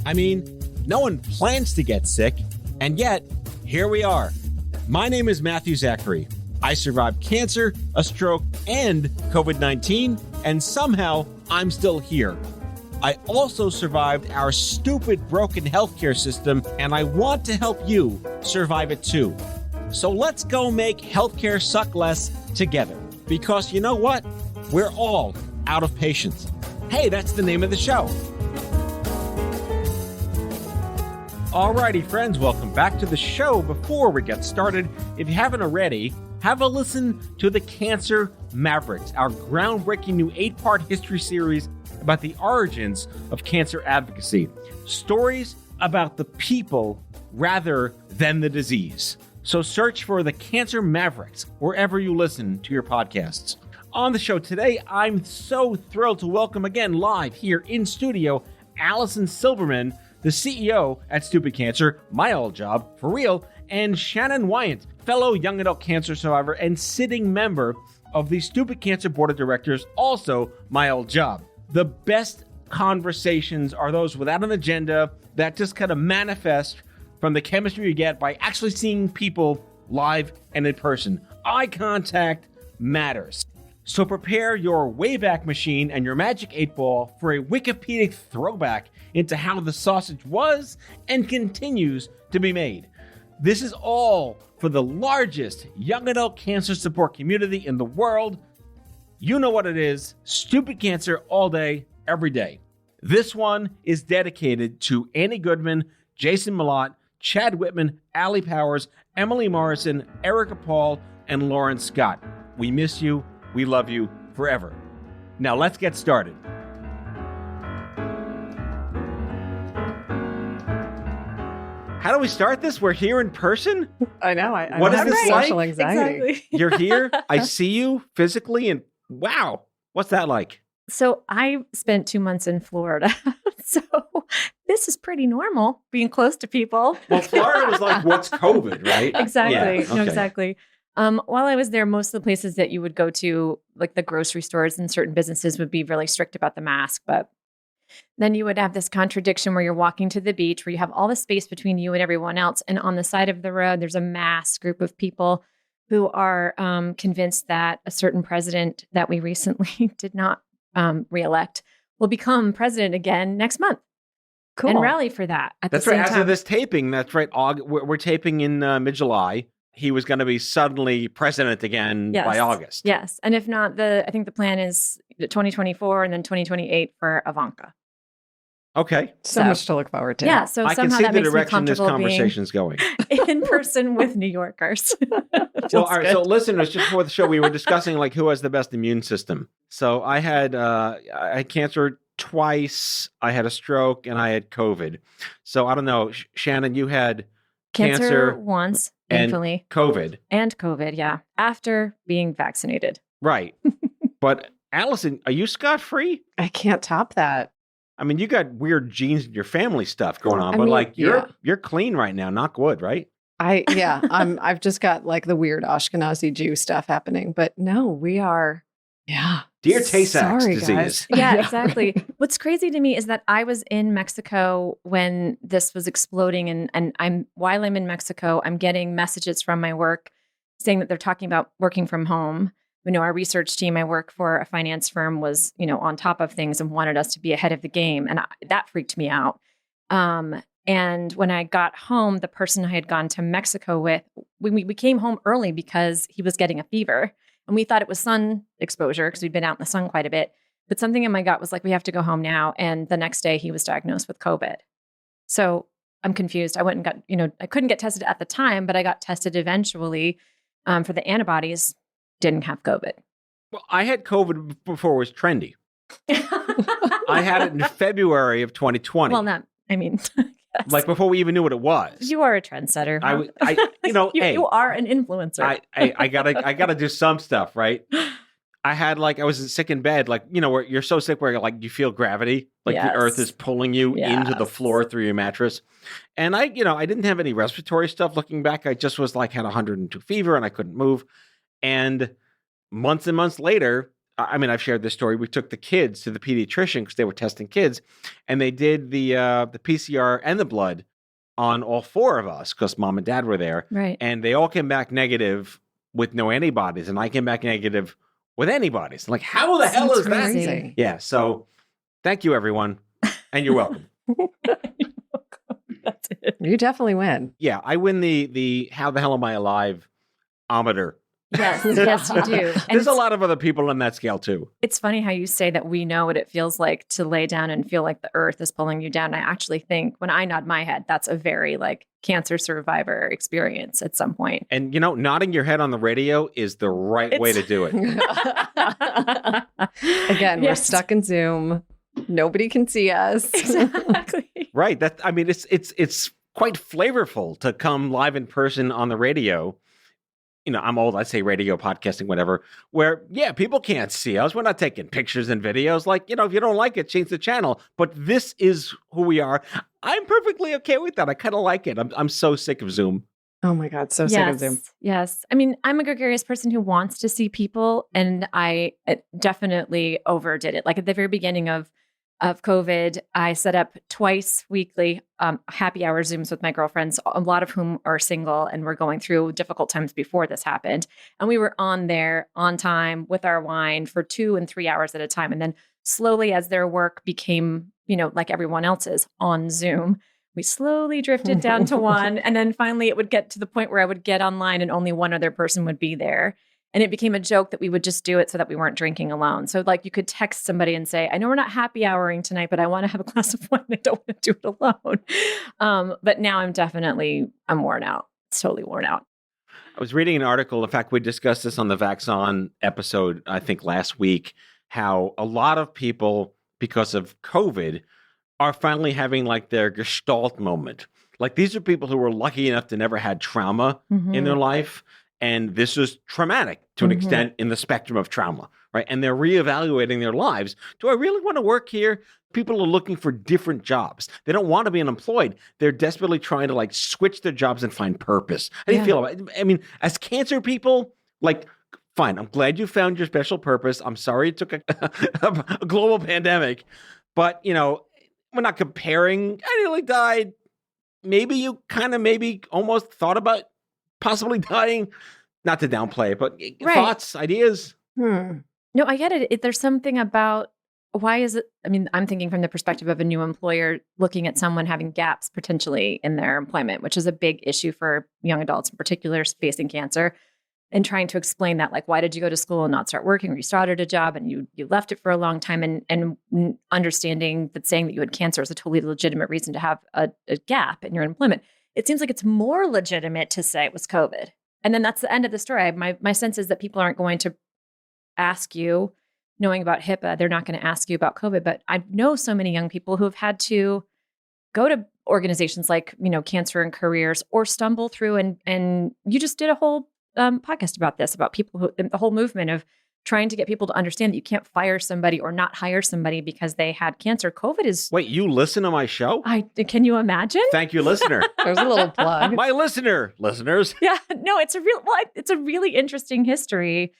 I mean, no one plans to get sick, and yet, here we are. My name is Matthew Zachary. I survived cancer, a stroke, and COVID-19, and somehow I'm still here. I also survived our stupid, broken healthcare system, and I want to help you survive it too. So let's go make healthcare suck less together. Because you know what? We're all out of patience. Hey, that's the name of the show. Alrighty, friends, welcome back to the show. Before we get started, if you haven't already, have a listen to The Cancer Mavericks, our groundbreaking new 8-part history series about the origins of cancer advocacy. Stories about the people rather than the disease. So search for The Cancer Mavericks wherever you listen to your podcasts. On the show today, I'm so thrilled to welcome again live here in studio, Alison Silberman, the CEO at Stupid Cancer, my old job, for real, and Shannon Wyant, fellow young adult cancer survivor and sitting member of the Stupid Cancer Board of Directors, also my old job. The best conversations are those without an agenda that just kind of manifest from the chemistry you get by actually seeing people live and in person. Eye contact matters. So prepare your Wayback machine and your magic 8-ball for a wikipedic throwback into how the sausage was and continues to be made. This is all for the largest young adult cancer support community in the world. You know what it is. Stupid Cancer all day, every day. This one is dedicated to Annie Goodman, Jason Mlot, Chad Whitman, Allie Powers, Emily Morrison, Erica Paul, and Lauren Scott. We miss you. We love you forever. Now let's get started. How do we start this? We're here in person? I know. What is this like? Social anxiety. Exactly. You're here. I see you physically, and wow, what's that like? So I spent 2 months in Florida. So this is pretty normal, being close to people. Well, Florida was like, what's COVID, right? Exactly. Yeah, No, okay. exactly. While I was there, most of the places that you would go to, like the grocery stores and certain businesses, would be really strict about the mask. But then you would have this contradiction where you're walking to the beach, where you have all the space between you and everyone else. And on the side of the road, there's a mass group of people who are convinced that a certain president that we recently did not reelect will become president again next month. Cool. And rally for that at That's the same right. As time. of this taping, that's right. We're taping in mid-July. He was going to be suddenly president again by August. Yes. And if not, I think the plan is 2024 and then 2028 for Ivanka. Okay. So much to look forward to. Yeah. So I can somehow see that the makes me direction this comfortable conversation's going. being in person with New Yorkers. Well, all right, so listeners, just before the show, we were discussing like who has the best immune system. So I had cancer twice, I had a stroke, and I had COVID. So I don't know, Shannon, you had cancer once, and thankfully. COVID. And COVID, yeah. After being vaccinated. Right. But Alison, are you scot-free? I can't top that. I mean, you got weird genes in your family stuff going on, I but mean, like yeah. you're clean right now, knock wood, right? I've just got like the weird Ashkenazi Jew stuff happening, but no, we are. Yeah. Dear Tay-Sachs Sorry, disease. guys. Yeah, exactly. What's crazy to me is that I was in Mexico when this was exploding, and while I'm in Mexico, I'm getting messages from my work saying that they're talking about working from home. You know, our research team, I work for a finance firm, was, on top of things and wanted us to be ahead of the game. And that freaked me out. And when I got home, the person I had gone to Mexico with, we came home early because he was getting a fever. And we thought it was sun exposure because we'd been out in the sun quite a bit. But something in my gut was like, we have to go home now. And the next day he was diagnosed with COVID. So I'm confused. I went and got, I couldn't get tested at the time, but I got tested eventually for the antibodies. Didn't have COVID. Well, I had COVID before it was trendy. I had it in February of 2020. Well, not, yes. Like before we even knew what it was. You are a trendsetter. You are an influencer. I gotta do some stuff, right? I was sick in bed, like, where you're so sick where like you feel gravity, like the earth is pulling you into the floor through your mattress. And I didn't have any respiratory stuff looking back. I just was like, had 102 fever and I couldn't move. And months later, I mean, I've shared this story. We took the kids to the pediatrician because they were testing kids, and they did the PCR and the blood on all four of us because mom and dad were there. Right. And they all came back negative with no antibodies, and I came back negative with antibodies. I'm like, how the hell is that? Crazy. Yeah. So thank you, everyone. And you're welcome. That's it. You definitely win. Yeah. I win the how the hell am I alive-ometer. Yes, yes, you do. And There's a lot of other people on that scale too. It's funny how you say that we know what it feels like to lay down and feel like the earth is pulling you down. I actually think when I nod my head, that's a very like cancer survivor experience at some point. And, nodding your head on the radio is the right way to do it. Again, we're stuck in Zoom. Nobody can see us. Exactly. Right. It's quite flavorful to come live in person on the radio. I'm old, I say radio, podcasting, whatever, where, people can't see us. We're not taking pictures and videos. Like, if you don't like it, change the channel. But this is who we are. I'm perfectly okay with that. I kind of like it. I'm so sick of Zoom. Oh my God, so sick of Zoom. Yes. I mean, I'm a gregarious person who wants to see people, and I definitely overdid it. Like at the very beginning of COVID, I set up twice weekly happy hour Zooms with my girlfriends, a lot of whom are single and were going through difficult times before this happened. And we were on there on time with our wine for 2 and 3 hours at a time. And then slowly, as their work became, like everyone else's on Zoom, we slowly drifted down to one. And then finally, it would get to the point where I would get online and only one other person would be there. And it became a joke that we would just do it so that we weren't drinking alone. So like you could text somebody and say, I know we're not happy houring tonight, but I want to have a glass of wine. I don't want to do it alone. But now I'm worn out. It's totally worn out. I was reading an article. In fact, we discussed this on the Vax On episode, I think last week, how a lot of people, because of COVID, are finally having like their gestalt moment. Like these are people who were lucky enough to never had trauma in their life. And this is traumatic to an extent in the spectrum of trauma, right? And they're reevaluating their lives. Do I really want to work here? People are looking for different jobs. They don't want to be unemployed. They're desperately trying to like switch their jobs and find purpose. How do you feel about it? I mean, as cancer people, like, fine, I'm glad you found your special purpose. I'm sorry it took a global pandemic, but we're not comparing. I nearly died. Maybe you maybe almost thought about possibly dying. Not to downplay it, but thoughts, ideas. No, I get it. There's something about why is it? I mean, I'm thinking from the perspective of a new employer looking at someone having gaps potentially in their employment, which is a big issue for young adults in particular facing cancer, and trying to explain that, like, why did you go to school and not start working, or you started a job and you left it for a long time, and understanding that saying that you had cancer is a totally legitimate reason to have a gap in your employment. It seems like it's more legitimate to say it was COVID. And then that's the end of the story. My sense is that people aren't going to ask you, knowing about HIPAA, they're not going to ask you about COVID. But I know so many young people who have had to go to organizations like, Cancer and Careers, or stumble through. And you just did a whole podcast about this, about people who, the whole movement of trying to get people to understand that you can't fire somebody or not hire somebody because they had cancer. COVID is... Wait, you listen to my show? Can you imagine? Thank you, listener. There's a little plug. My listeners. Yeah, no, it's a really interesting history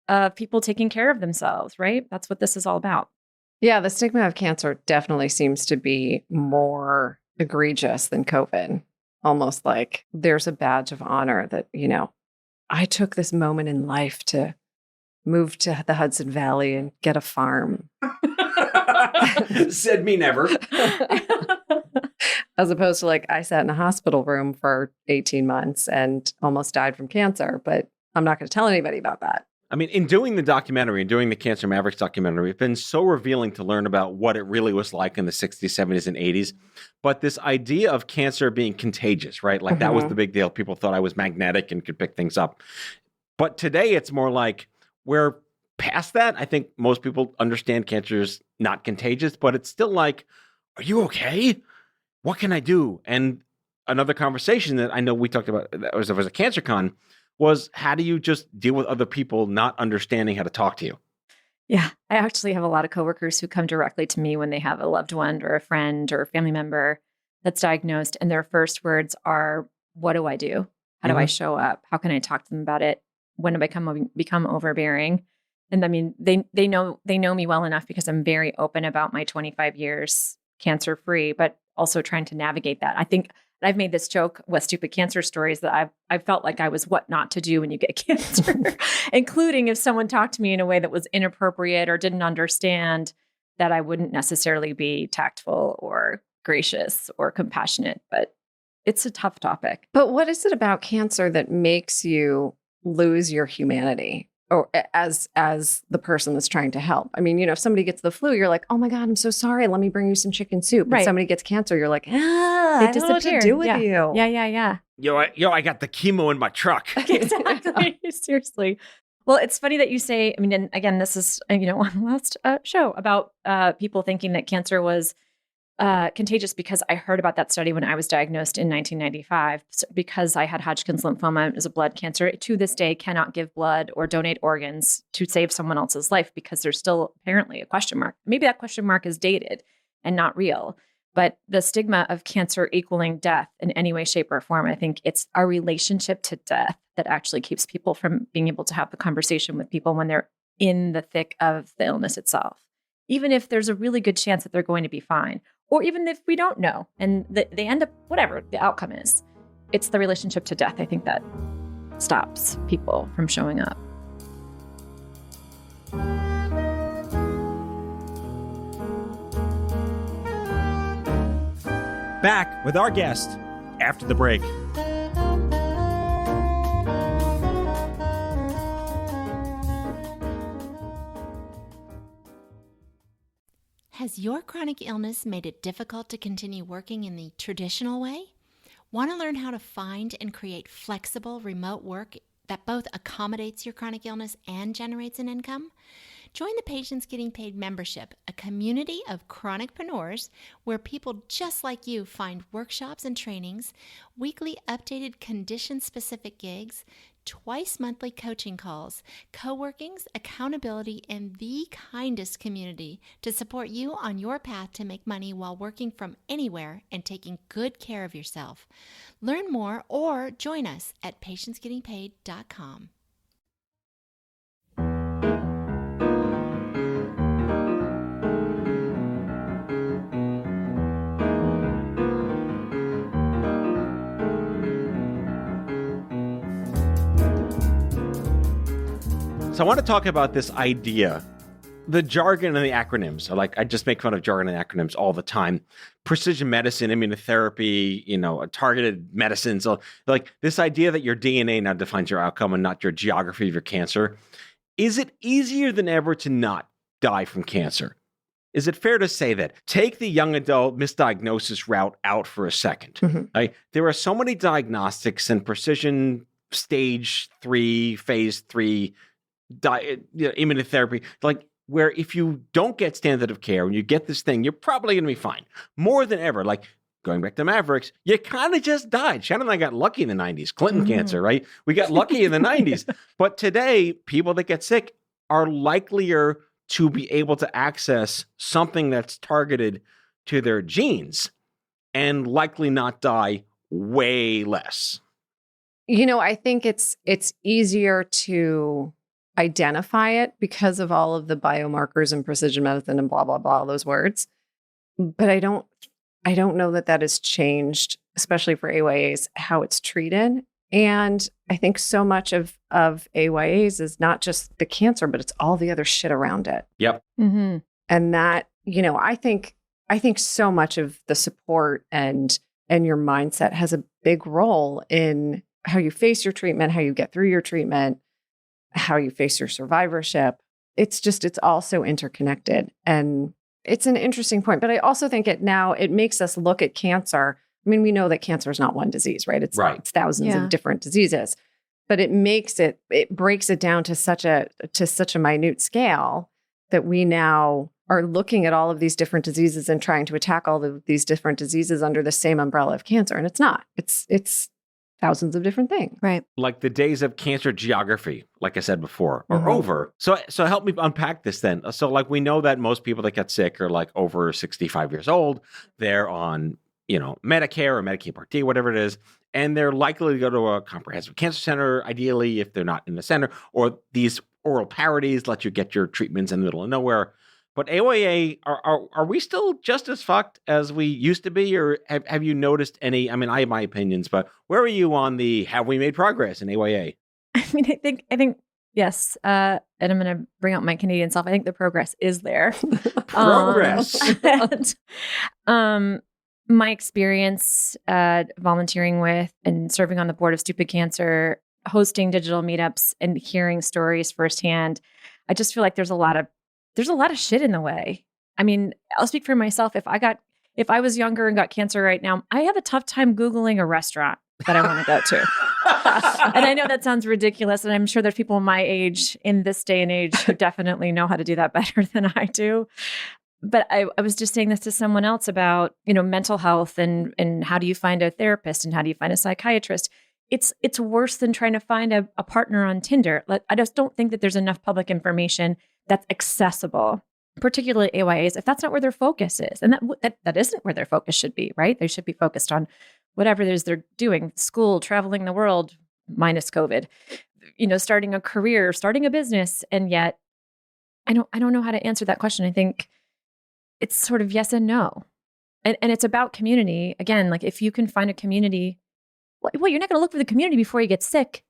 of people taking care of themselves, right? That's what this is all about. Yeah, the stigma of cancer definitely seems to be more egregious than COVID. Almost like there's a badge of honor that, I took this moment in life to move to the Hudson Valley and get a farm. Said me never. As opposed to like, I sat in a hospital room for 18 months and almost died from cancer, but I'm not going to tell anybody about that. I mean, in doing the documentary and doing the Cancer Mavericks documentary, it's been so revealing to learn about what it really was like in the 60s, 70s, and 80s. But this idea of cancer being contagious, right? Like that was the big deal. People thought I was magnetic and could pick things up. But today it's more like we're past that. I think most people understand cancer is not contagious, but it's still like, are you okay? What can I do? And another conversation that I know we talked about that was a Cancer Con was, how do you just deal with other people not understanding how to talk to you? Yeah, I actually have a lot of coworkers who come directly to me when they have a loved one or a friend or a family member that's diagnosed, and their first words are, what do I do? How do I show up? How can I talk to them about it? When do I become overbearing? And I mean, they know me well enough because I'm very open about my 25 years cancer free, but also trying to navigate that. I think I've made this joke with stupid cancer stories that I've felt like I was what not to do when you get cancer, including if someone talked to me in a way that was inappropriate or didn't understand, that I wouldn't necessarily be tactful or gracious or compassionate. But it's a tough topic. But what is it about cancer that makes you lose your humanity, or as the person that's trying to help? I mean, if somebody gets the flu, you're like, oh my God, I'm so sorry. Let me bring you some chicken soup. But somebody gets cancer, you're like, I don't know what to do with you. Yeah. I got the chemo in my truck. Exactly. Seriously. Well, it's funny that you say, I mean, and again, this is, on the last show about people thinking that cancer was contagious, because I heard about that study when I was diagnosed in 1995. Because I had Hodgkin's lymphoma, it was a blood cancer. To this day, cannot give blood or donate organs to save someone else's life, because there's still apparently a question mark. Maybe that question mark is dated and not real. But the stigma of cancer equaling death in any way, shape, or form, I think it's our relationship to death that actually keeps people from being able to have the conversation with people when they're in the thick of the illness itself. Even if there's a really good chance that they're going to be fine, or even if we don't know and they end up, whatever the outcome is, it's the relationship to death, I think, that stops people from showing up. Back with our guest after the break. Has your chronic illness made it difficult to continue working in the traditional way? Want to learn how to find and create flexible remote work that both accommodates your chronic illness and generates an income? Join the Patients Getting Paid membership, a community of chronicpreneurs where people just like you find workshops and trainings, weekly updated condition-specific gigs, twice monthly coaching calls, co-workings, accountability, and the kindest community to support you on your path to make money while working from anywhere and taking good care of yourself. Learn more or join us at patientsgettingpaid.com. So I want to talk about this idea, the jargon and the acronyms. I just make fun of jargon and acronyms all the time. Precision medicine, immunotherapy, targeted medicine. So this idea that your DNA now defines your outcome and not your geography of your cancer. Is it easier than ever to not die from cancer? Is it fair to say that? Take the young adult misdiagnosis route out for a second. Mm-hmm. There are so many diagnostics and precision stage 3, phase 3 immunotherapy, where if you don't get standard of care and you get this thing, you're probably going to be fine. More than ever, going back to Mavericks, you kind of just died. Shannon and I got lucky in the 90s. Clinton cancer, right? We got lucky in the 90s. But today, people that get sick are likelier to be able to access something that's targeted to their genes and likely not die way less. I think it's easier to identify it because of all of the biomarkers and precision medicine and blah, blah, blah, all those words. But I don't know that has changed, especially for AYAs, how it's treated. And I think so much of AYAs is not just the cancer, but it's all the other shit around it. Yep. Mm-hmm. And that, I think so much of the support and your mindset has a big role in how you face your treatment, how you get through your treatment, how you face your survivorship. It's all so interconnected. And it's an interesting point. But I also think it makes us look at cancer. I mean, we know that cancer is not one disease, right? It's thousands of different diseases. But it breaks it down to such a minute scale that we now are looking at all of these different diseases and trying to attack all of these different diseases under the same umbrella of cancer. And it's not. It's thousands of different things. Right. The days of cancer geography, like I said before, are over. So help me unpack this then. So we know that most people that get sick are over 65 years old. They're on, Medicare or Medicaid Part D, whatever it is. And they're likely to go to a comprehensive cancer center, ideally, if they're not in the center, or these oral parodies, let you get your treatments in the middle of nowhere. But AYA, are we still just as fucked as we used to be? Or have you noticed any, I mean, I have my opinions, but where are you on the, have we made progress in AYA? I mean, I think, yes. And I'm going to bring out my Canadian self. I think the progress is there. Progress. My experience volunteering with and serving on the board of Stupid Cancer, hosting digital meetups and hearing stories firsthand, I just feel like there's a lot of shit in the way. I mean, I'll speak for myself. If I was younger and got cancer right now, I have a tough time Googling a restaurant that I want to go to. And I know that sounds ridiculous. And I'm sure there's people my age in this day and age who definitely know how to do that better than I do. But I was just saying this to someone else about, mental health and how do you find a therapist and how do you find a psychiatrist? It's worse than trying to find a partner on Tinder. I just don't think that there's enough public information that's accessible, particularly AYAs, if that's not where their focus is. And that isn't where their focus should be, right? They should be focused on whatever it is they're doing, school, traveling the world, minus COVID, starting a career, starting a business. And yet I don't know how to answer that question. I think it's sort of yes and no. And it's about community. Again, like if you can find a community, well, you're not going to look for the community before you get sick,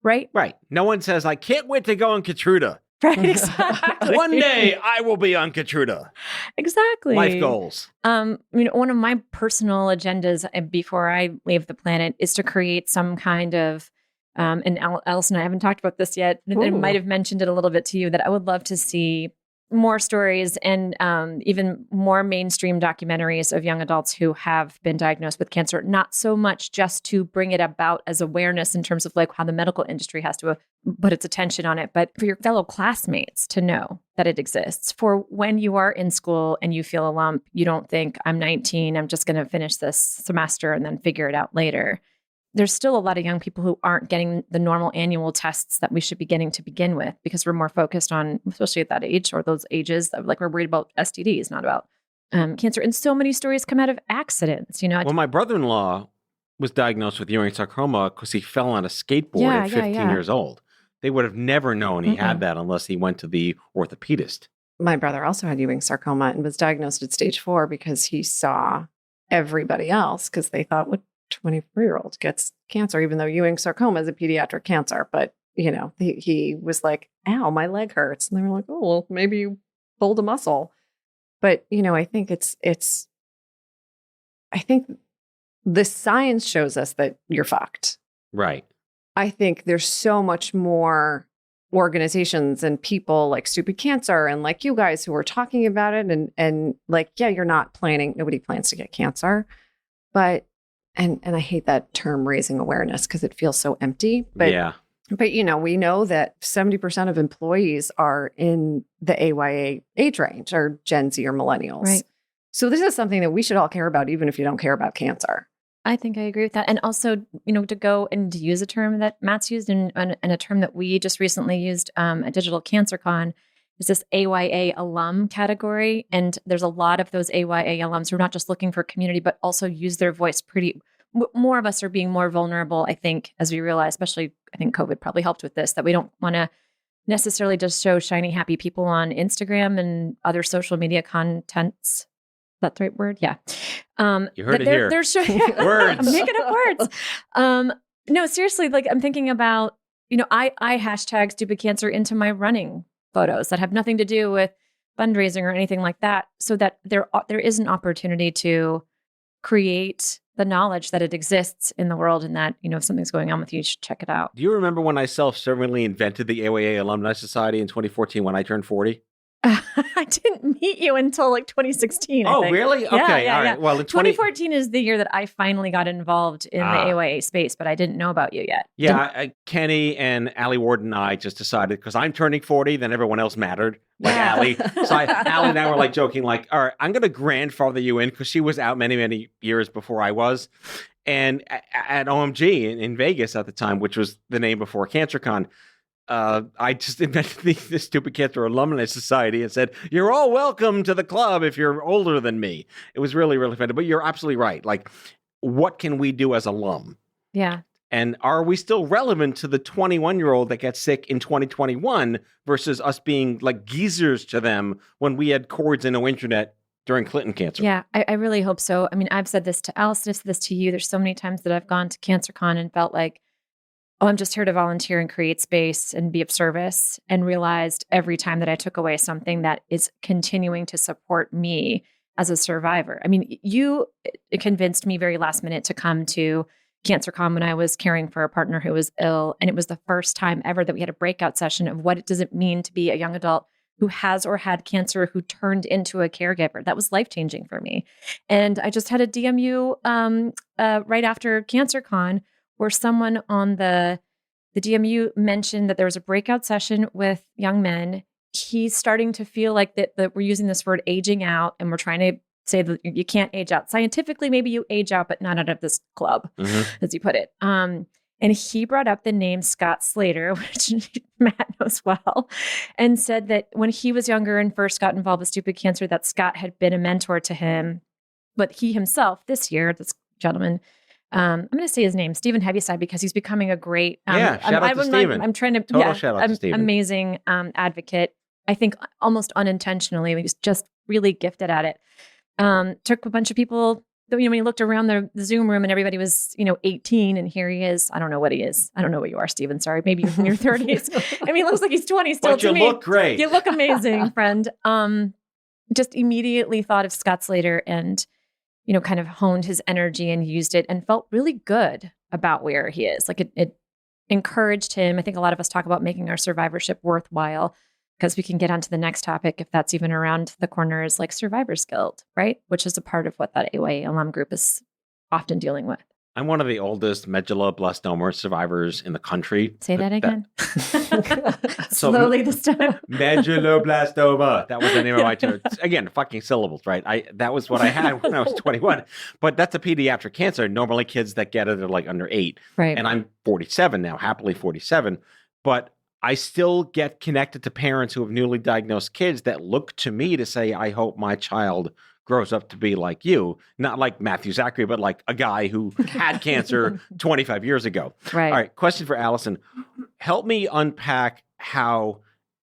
right? Right. No one says, I can't wait to go on Keytruda. Right, exactly. One day I will be on Keytruda. Exactly. Life goals. One of my personal agendas before I leave the planet is to create some kind of, and Alison and I haven't talked about this yet, and I might have mentioned it a little bit to you, that I would love to see more stories and even more mainstream documentaries of young adults who have been diagnosed with cancer, not so much just to bring it about as awareness in terms of like how the medical industry has to put its attention on it, but for your fellow classmates to know that it exists. For when you are in school and you feel a lump, you don't think, I'm 19, I'm just going to finish this semester and then figure it out later. There's still a lot of young people who aren't getting the normal annual tests that we should be getting to begin with, because we're more focused on, especially at that age or those ages, like we're worried about STDs, not about cancer. And so many stories come out of accidents, Well, my brother-in-law was diagnosed with Ewing sarcoma because he fell on a skateboard at 15 years old. They would have never known he had that unless he went to the orthopedist. My brother also had Ewing sarcoma and was diagnosed at stage 4 because he saw everybody else, because they thought, what 24-year-old gets cancer, even though Ewing sarcoma is a pediatric cancer. But, he was like, ow, my leg hurts. And they were like, oh, well, maybe you pulled a muscle. But, I think I think the science shows us that you're fucked. Right. I think there's so much more organizations and people like Stupid Cancer and like you guys who are talking about it. And like, yeah, you're not planning. Nobody plans to get cancer. But And I hate that term, raising awareness, because it feels so empty. But we know that 70% of employees are in the AYA age range, or Gen Z or millennials. Right. So this is something that we should all care about, even if you don't care about cancer. I think I agree with that. And also, to go and use a term that Matt's used and a term that we just recently used at Digital Cancer Con, is this AYA alum category. And there's a lot of those AYA alums who are not just looking for community, but also use their voice more of us are being more vulnerable, I think, as we realize, especially I think COVID probably helped with this, that we don't want to necessarily just show shiny, happy people on Instagram and other social media contents. Is that the right word? Yeah. You heard it here. They're showing words. I'm making up words. No, seriously, like I'm thinking about, I hashtag Stupid Cancer into my running photos that have nothing to do with fundraising or anything like that, so that there is an opportunity to create the knowledge that it exists in the world, and that, if something's going on with you, you should check it out. Do you remember when I self-servingly invented the AYA Alumni Society in 2014 when I turned 40? I didn't meet you until like 2016. I think. Really? Okay. Yeah, all right. Well, in 2014 is the year that I finally got involved in the AYA space, but I didn't know about you yet. Yeah. Kenny and Allie Ward and I just decided, because I'm turning 40, then everyone else mattered. Like Allie. So Allie and I were like joking, like, all right, I'm going to grandfather you in, because she was out many, many years before I was. And at OMG in Vegas at the time, which was the name before CancerCon, I just invented the Stupid Cancer Alumni Society and said, you're all welcome to the club if you're older than me. It was really, really fun. But you're absolutely right. Like, what can we do as alum? Yeah. And are we still relevant to the 21-year-old that gets sick in 2021 versus us being like geezers to them when we had cords and no internet during Clinton cancer? Yeah, I really hope so. I mean, I've said this to Alison, I've said this to you. There's so many times that I've gone to CancerCon and felt like, oh, I'm just here to volunteer and create space and be of service, and realized every time that I took away something that is continuing to support me as a survivor. I mean, you convinced me very last minute to come to CancerCon when I was caring for a partner who was ill. And it was the first time ever that we had a breakout session of what does it mean to be a young adult who has or had cancer, who turned into a caregiver. That was life-changing for me. And I just had a DMU right after CancerCon where someone on the DMU mentioned that there was a breakout session with young men. He's starting to feel like that we're using this word aging out, and we're trying to say that you can't age out. Scientifically, maybe you age out, but not out of this club, as you put it. And he brought up the name Scott Slater, which Matt knows well, and said that when he was younger and first got involved with stupid cancer, that Scott had been a mentor to him. But he himself, this year, this gentleman, I'm going to say his name, Stephen Heaviside, because he's becoming a great, shout out to Stephen. I'm trying to, Total shout out to Stephen. Amazing advocate. I think almost unintentionally, he was just really gifted at it. Took a bunch of people, when he looked around the Zoom room and everybody was, 18, and here he is. I don't know what he is. I don't know what you are, Stephen. Sorry. Maybe you're in your 30s. I mean, it looks like he's 20 still but to me. You look great. You look amazing, friend. Just immediately thought of Scott Slater and, kind of honed his energy and used it and felt really good about where he is. Like it encouraged him. I think a lot of us talk about making our survivorship worthwhile, because we can get onto the next topic, if that's even around the corner, is like survivor's guilt, right? Which is a part of what that AYA alum group is often dealing with. I'm one of the oldest medulloblastoma survivors in the country. Say that again. Slowly this time. Medulloblastoma. That was the name of my tumor. Again, fucking syllables, right? That was what I had when I was 21. But that's a pediatric cancer. Normally kids that get it are like under 8. Right. And I'm 47 now, happily 47. But I still get connected to parents who have newly diagnosed kids that look to me to say, I hope my child grows up to be like you. Not like Matthew Zachary, but like a guy who had cancer 25 years ago. Right. All right, question for Alison. Help me unpack how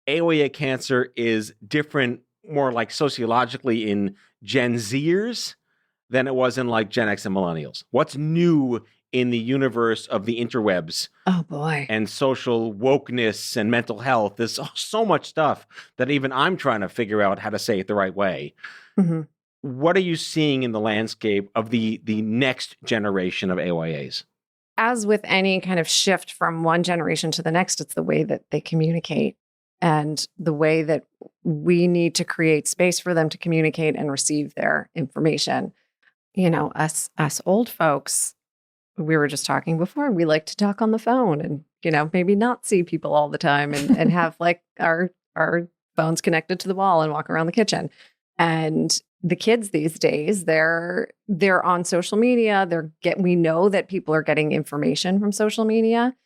AOA cancer is different, more like sociologically, in Gen Zers than it was in like Gen X and millennials. What's new in the universe of the interwebs? Oh boy. And social wokeness and mental health. There's so much stuff that even I'm trying to figure out how to say it the right way. Mm-hmm. What are you seeing in the landscape of the next generation of AYAs? As with any kind of shift from one generation to the next, it's the way that they communicate and the way that we need to create space for them to communicate and receive their information. Us old folks, we were just talking before, we like to talk on the phone and, maybe not see people all the time and have like our phones connected to the wall and walk around the kitchen. And the kids these days, they're on social media. We know that people are getting information from social media.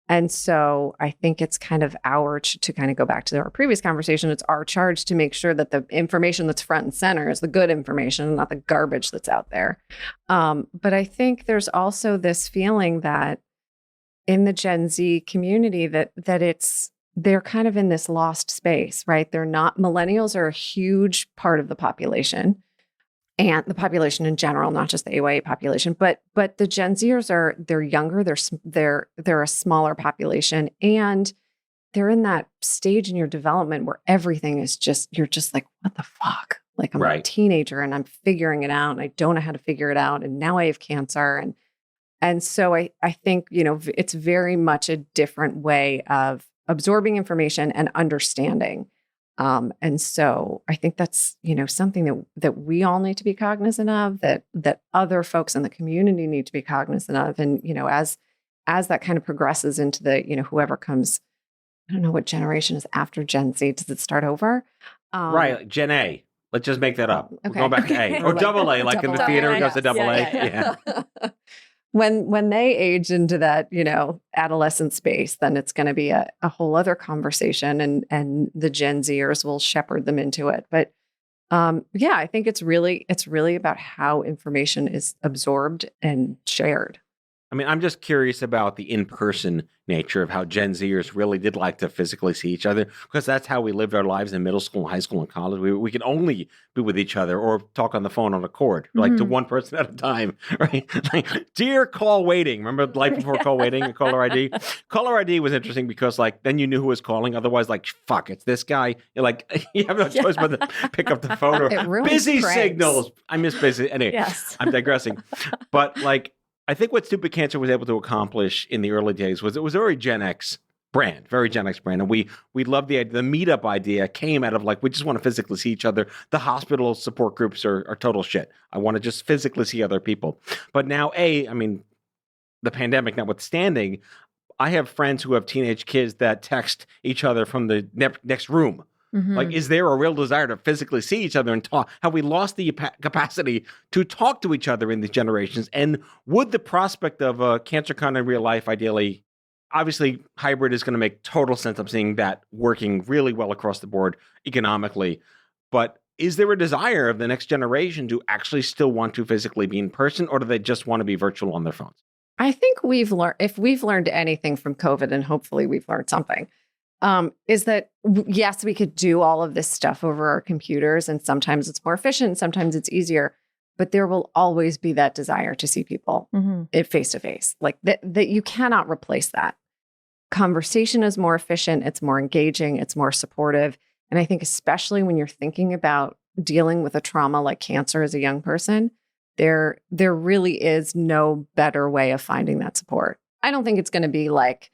And so I think it's kind of to kind of go back to our previous conversation, it's our charge to make sure that the information that's front and center is the good information, not the garbage that's out there. But I think there's also this feeling that in the Gen Z community that they're kind of in this lost space, right? Millennials are a huge part of the population, and the population in general, not just the AYA population, but the Gen Zers they're younger, they're a smaller population, and they're in that stage in your development where everything is you're just like, what the fuck? Like I'm a teenager and I'm figuring it out and I don't know how to figure it out. And now I have cancer. And so I think, it's very much a different way of absorbing information and understanding. And so I think that's, something that we all need to be cognizant of, that other folks in the community need to be cognizant of. And, as that kind of progresses into the, whoever comes, I don't know what generation is after Gen Z. Does it start over? Right. Gen A. Let's just make that up. Okay. We're going back to A. Or double A, like in the theater, it goes to double A. Yeah. When they age into that, adolescent space, then it's going to be a whole other conversation, and the Gen Zers will shepherd them into it. But I think it's really about how information is absorbed and shared. I mean, I'm just curious about the in-person nature of how Gen Zers really did like to physically see each other, because that's how we lived our lives in middle school, high school, and college. We could only be with each other or talk on the phone on a cord, like to one person at a time, right? Like, dear call waiting. Remember life before call waiting and caller ID? Caller ID was interesting because, like, then you knew who was calling. Otherwise, like, fuck, it's this guy. You're like, you have no choice but to pick up the phone. Or busy pranks. Signals. I miss busy. Anyway, Yes. I'm digressing. But, like, I think what Stupid Cancer was able to accomplish in the early days was it was a very Gen X brand, very Gen X brand. And we loved the idea. The meetup idea came out of, like, we just want to physically see each other. The hospital support groups are total shit. I want to just physically see other people. But now, I mean, the pandemic notwithstanding, I have friends who have teenage kids that text each other from the next room. Like, is there a real desire to physically see each other and talk? Have we lost the capacity to talk to each other in these generations? And would the prospect of a CancerCon in real life, ideally, obviously hybrid is going to make total sense. I'm seeing that working really well across the board economically. But is there a desire of the next generation to actually still want to physically be in person, or do they just want to be virtual on their phones? I think if we've learned anything from COVID, and hopefully we've learned something, is that, yes, we could do all of this stuff over our computers, and sometimes it's more efficient, sometimes it's easier, but there will always be that desire to see people face to face. Like that you cannot replace that. Conversation is more efficient, it's more engaging, it's more supportive. And I think especially when you're thinking about dealing with a trauma like cancer as a young person, there really is no better way of finding that support. I don't think it's going to be like,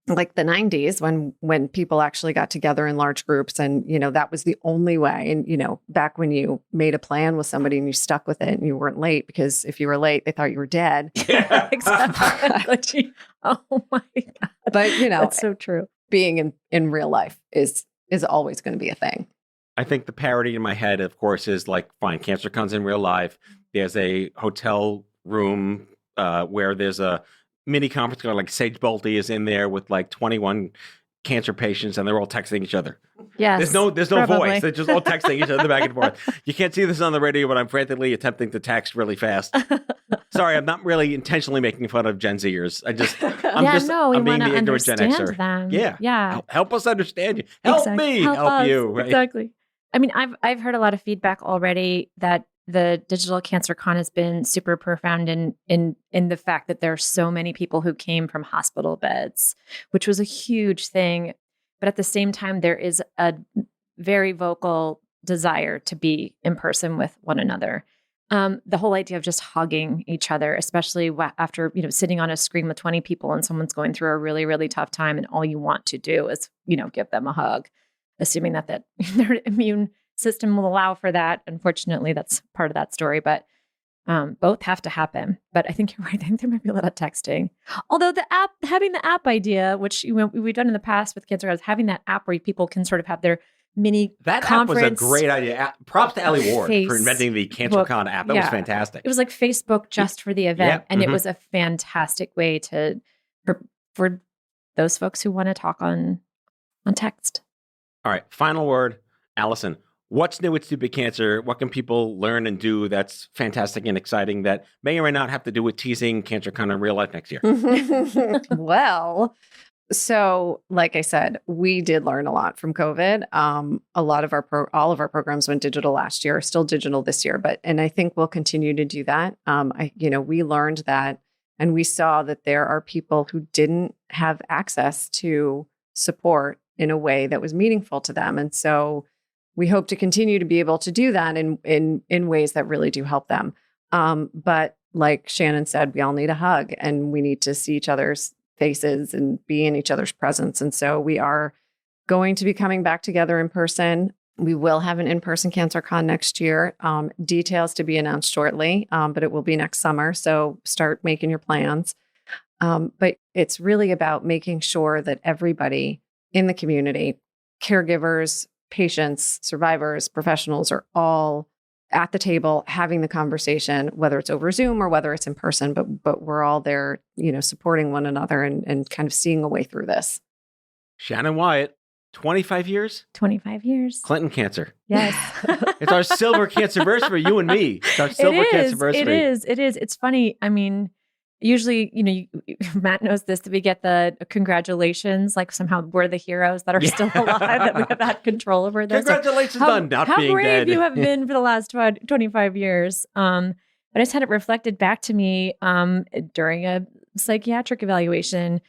like the 90s when people actually got together in large groups and, that was the only way. And, back when you made a plan with somebody and you stuck with it and you weren't late, because if you were late, they thought you were dead. Yeah, exactly. Oh my God. But, that's so true. Being in real life is always going to be a thing. I think the parody in my head, of course, is like, fine, CancerCon's in real life. There's a hotel room where there's a mini conference call, like Sage Bolte is in there with like 21 cancer patients, and they're all texting each other. Yes. There's no voice. They're just all texting each other back and forth. You can't see this on the radio, but I'm frantically attempting to text really fast. Sorry, I'm not really intentionally making fun of Gen Zers. I'm being the ignorant Gen Xer. Them. Yeah. Help us understand you. Help me. Help you. Right? Exactly. I mean, I've heard a lot of feedback already that the digital CancerCon has been super profound in the fact that there are so many people who came from hospital beds, which was a huge thing. But at the same time, there is a very vocal desire to be in person with one another. The whole idea of just hugging each other, especially after sitting on a screen with 20 people and someone's going through a really, really tough time, and all you want to do is give them a hug, assuming that their immune system will allow for that. Unfortunately, that's part of that story, but both have to happen. But I think you're right. I think there might be a lot of texting. Although having the app idea, which we've done in the past with Cancer, having that app where people can sort of have their mini conference. App was a great idea. Props to Allie Ward for inventing the CancerCon app. That was fantastic. It was like Facebook just for the event, and it was a fantastic way for those folks who want to talk on text. All right, final word, Alison. What's new with Stupid Cancer? What can people learn and do that's fantastic and exciting that may or may not have to do with teasing CancerCon in real life next year? Well, so like I said, we did learn a lot from COVID. A lot of all of our programs went digital last year, still digital this year, and I think we'll continue to do that. We learned that, and we saw that there are people who didn't have access to support in a way that was meaningful to them, and so we hope to continue to be able to do that in ways that really do help them. But like Shannon said, we all need a hug, and we need to see each other's faces and be in each other's presence. And so we are going to be coming back together in person. We will have an in-person CancerCon next year. Details to be announced shortly, but it will be next summer. So start making your plans. But it's really about making sure that everybody in the community, caregivers, patients, survivors, professionals are all at the table having the conversation, whether it's over Zoom or whether it's in person, but we're all there, supporting one another and kind of seeing a way through this. Shannon Wyant, 25 years? 25 years. Clinton cancer. Yes. It's our silver cancerversary, you and me. It's our silver cancerversary. It is. It's funny. I mean, usually, Matt knows this, that we get the congratulations, like somehow we're the heroes that are still alive, that we have had control over this. Congratulations on not being dead. How brave you have been for the last 25 years. But I just had it reflected back to me during a psychiatric evaluation,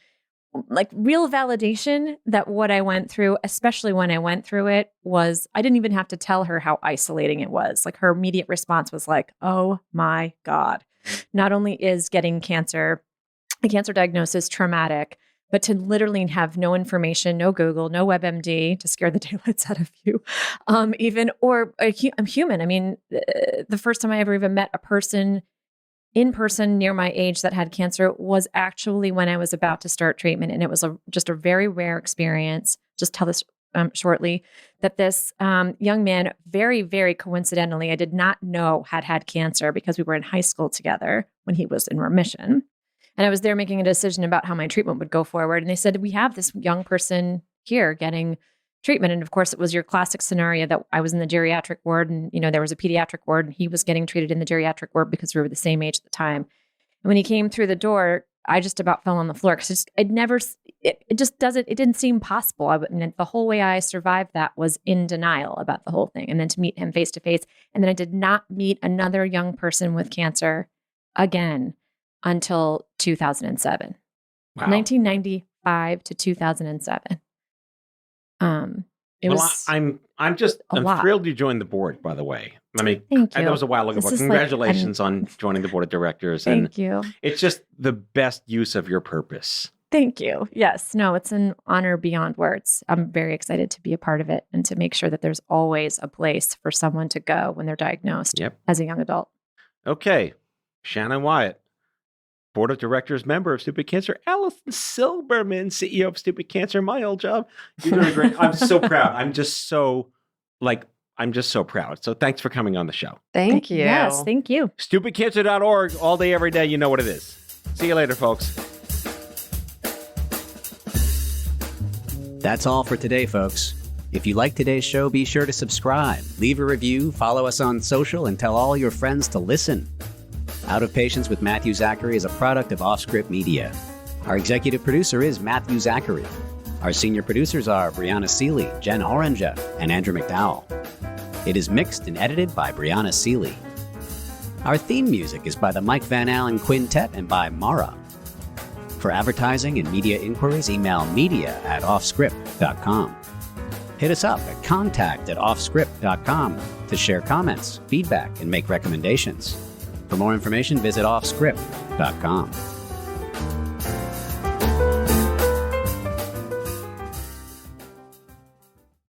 like real validation that what I went through, especially when I went through it, was I didn't even have to tell her how isolating it was. Like her immediate response was like, oh my God. Not only is getting a cancer diagnosis traumatic, but to literally have no information, no Google, no WebMD to scare the daylights out of you, I'm human. I mean, the first time I ever even met a person in person near my age that had cancer was actually when I was about to start treatment. And it was just a very rare experience. Just tell this shortly, that this young man, very, very coincidentally, I did not know had cancer because we were in high school together when he was in remission. And I was there making a decision about how my treatment would go forward. And they said, we have this young person here getting treatment. And of course, it was your classic scenario that I was in the geriatric ward and, there was a pediatric ward and he was getting treated in the geriatric ward because we were the same age at the time. And when he came through the door, I just about fell on the floor because it didn't seem possible. The whole way I survived that was in denial about the whole thing. And then to meet him face to face. And then I did not meet another young person with cancer again until 2007, wow. 1995 to 2007. I'm thrilled you joined the board, by the way. Thank you. That was a while ago, but congratulations on joining the board of directors. Thank you. It's just the best use of your purpose. Thank you. Yes. No, it's an honor beyond words. I'm very excited to be a part of it and to make sure that there's always a place for someone to go when they're diagnosed as a young adult. Okay. Shannon Wyant, board of directors member of Stupid Cancer. Alison Silberman, CEO of Stupid Cancer, my old job. You're doing great. I'm so proud. I'm just so proud. So thanks for coming on the show. Thank you. Yes, thank you. StupidCancer.org, all day, every day. You know what it is. See you later, folks. That's all for today, folks. If you like today's show, be sure to subscribe, leave a review, follow us on social, and tell all your friends to listen. Out of Patience with Matthew Zachary is a product of OffScrip Media. Our executive producer is Matthew Zachary. Our senior producers are Brianna Seeley, Jen Oranger, and Andrew McDowell. It is mixed and edited by Brianna Seeley. Our theme music is by the Mike Van Allen Quintet and by Mara. For advertising and media inquiries, email media@offscrip.com. Hit us up at contact@offscrip.com to share comments, feedback, and make recommendations. For more information, visit offscrip.com.